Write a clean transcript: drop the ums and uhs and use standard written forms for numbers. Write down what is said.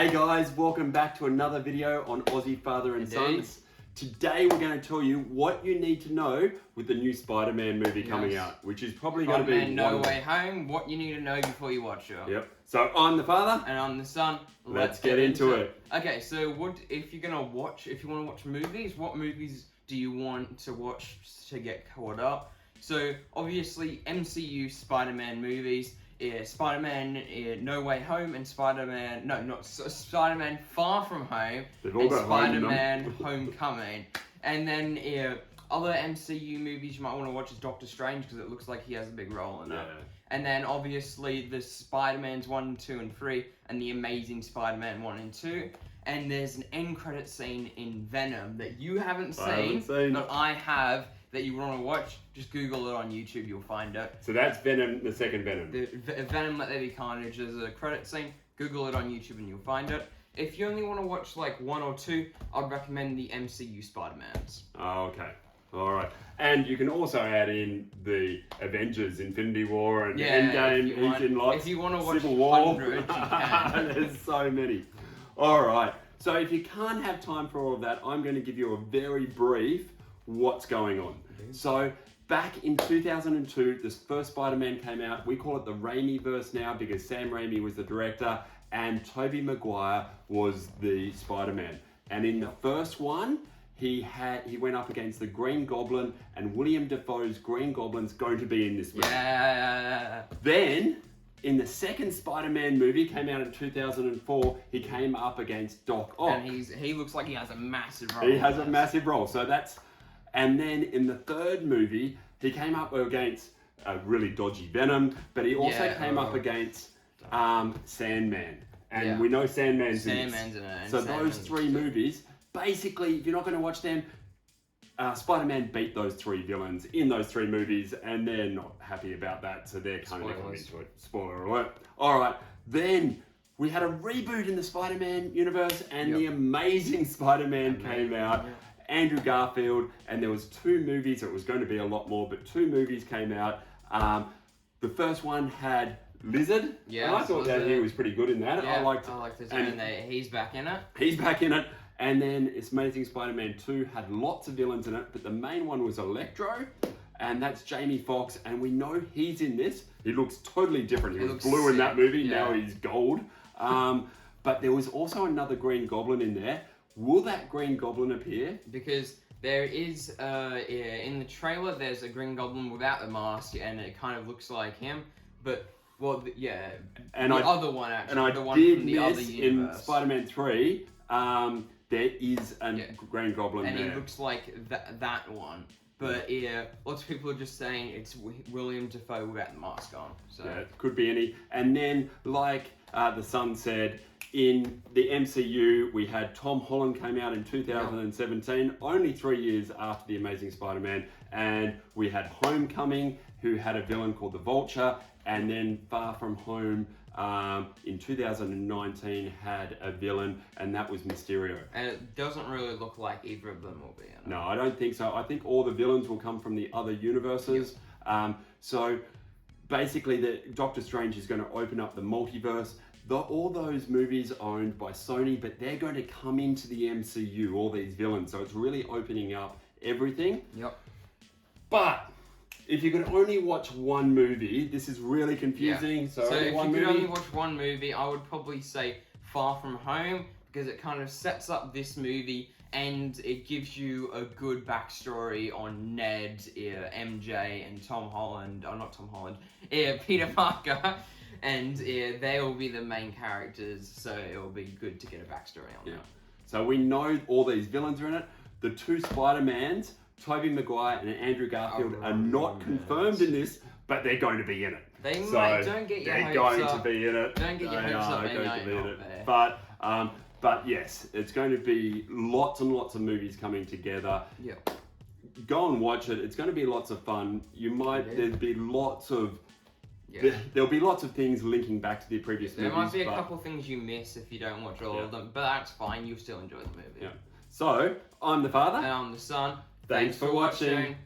Hey guys, welcome back to another video on Aussie Father and Sons. Today we're going to tell you what you need to know with the new Spider-Man movie coming out, which is probably going to be Spider-Man No Way Home, what you need to know before you watch it. Yep. So I'm the father. And I'm the son. Let's get into it. Okay, so if you want to watch movies, what movies do you want to watch to get caught up? So obviously MCU Spider-Man movies, Spider-Man No Way Home and Spider-Man Far From Home and Spider-Man Homecoming. And then other MCU movies you might want to watch is Doctor Strange because it looks like he has a big role in it. And then obviously the Spider-Mans 1, 2 and 3 and the Amazing Spider-Man 1 and 2. And there's an end credit scene in Venom that you haven't seen, but I have, that you want to watch. Just Google it on YouTube, you'll find it. So that's Venom, the second Venom. The Venom Let There Be Carnage, there's a credit scene. Google it on YouTube and you'll find it. If you only want to watch like one or two, I'd recommend the MCU Spider-Mans. Oh, okay. All right. And you can also add in the Avengers, Infinity War and Endgame. If you want to watch Civil War. 100, you can. There's so many. All right. So if you can't have time for all of that, I'm going to give you a very brief what's going on. So back in 2002, this first Spider-Man came out. We call it the Raimi-verse now because Sam Raimi was the director and Tobey Maguire was the Spider-Man. And in the first one, he went up against the Green Goblin, and William Dafoe's Green Goblin's going to be in this movie. Yeah. Then, in the second Spider-Man movie, came out in 2004, he came up against Doc Ock. And he looks like he has a massive role. He has a massive role. So that's, and then in the third movie, he came up against a really dodgy Venom, but he also came up against Sandman. And we know Sandman's in it. So those three movies, basically, if you're not going to watch them, Spider-Man beat those three villains in those three movies, and they're not happy about that, so they're kind of coming into it. Spoiler alert. All right, then we had a reboot in the Spider-Man universe, and the Amazing Spider-Man came out. Andrew Garfield, and there was two movies. It was going to be a lot more, but two movies came out. The first one had Lizard. Yeah, and I thought that he was pretty good in that. Yeah, I liked his and he's back in it. He's back in it. And then it's Amazing Spider-Man 2 had lots of villains in it, but the main one was Electro, and that's Jamie Foxx, and we know he's in this. He looks totally different. He was blue in that movie, now he's gold. But there was also another Green Goblin in there. Will that Green Goblin appear? Because there is, in the trailer, there's a Green Goblin without the mask, and it kind of looks like him, but... Well, and the other one actually, and the one from the other in universe. Spider-Man 3, there is a Green Goblin and there. And he looks like that one. But lots of people are just saying it's William Dafoe without the mask on. So it could be any. And then, like the Sun said, in the MCU, we had Tom Holland came out in 2017, only 3 years after The Amazing Spider-Man. And we had Homecoming, who had a villain called the Vulture. And then Far From Home in 2019 had a villain, and that was Mysterio. And it doesn't really look like either of them will be in it. No, I don't think so. I think all the villains will come from the other universes. So basically, the Doctor Strange is going to open up the multiverse. All those movies are owned by Sony, but they're going to come into the MCU, all these villains. So it's really opening up everything. Yep. But if you could only watch one movie, this is really confusing. So if you could only watch one movie, I would probably say Far From Home, because it kind of sets up this movie and it gives you a good backstory on Ned, MJ, and Tom Holland. Oh, not Tom Holland. Peter Parker. And they will be the main characters, so it will be good to get a backstory on them. So we know all these villains are in it. The two Spider-Mans, Tobey Maguire and Andrew Garfield, are not confirmed in this, but they're going to be in it. They might. Don't get your hopes up. They're going to be in it. Don't get your hopes up. They're going to be in it. But yes, it's going to be lots and lots of movies coming together. Yeah. Go and watch it. It's going to be lots of fun. There'll be lots of there'll be lots of things linking back to the previous movies. There might be a couple things you miss if you don't watch all of them, but that's fine. You'll still enjoy the movie. So, I'm the father. And I'm the son. Thanks for watching.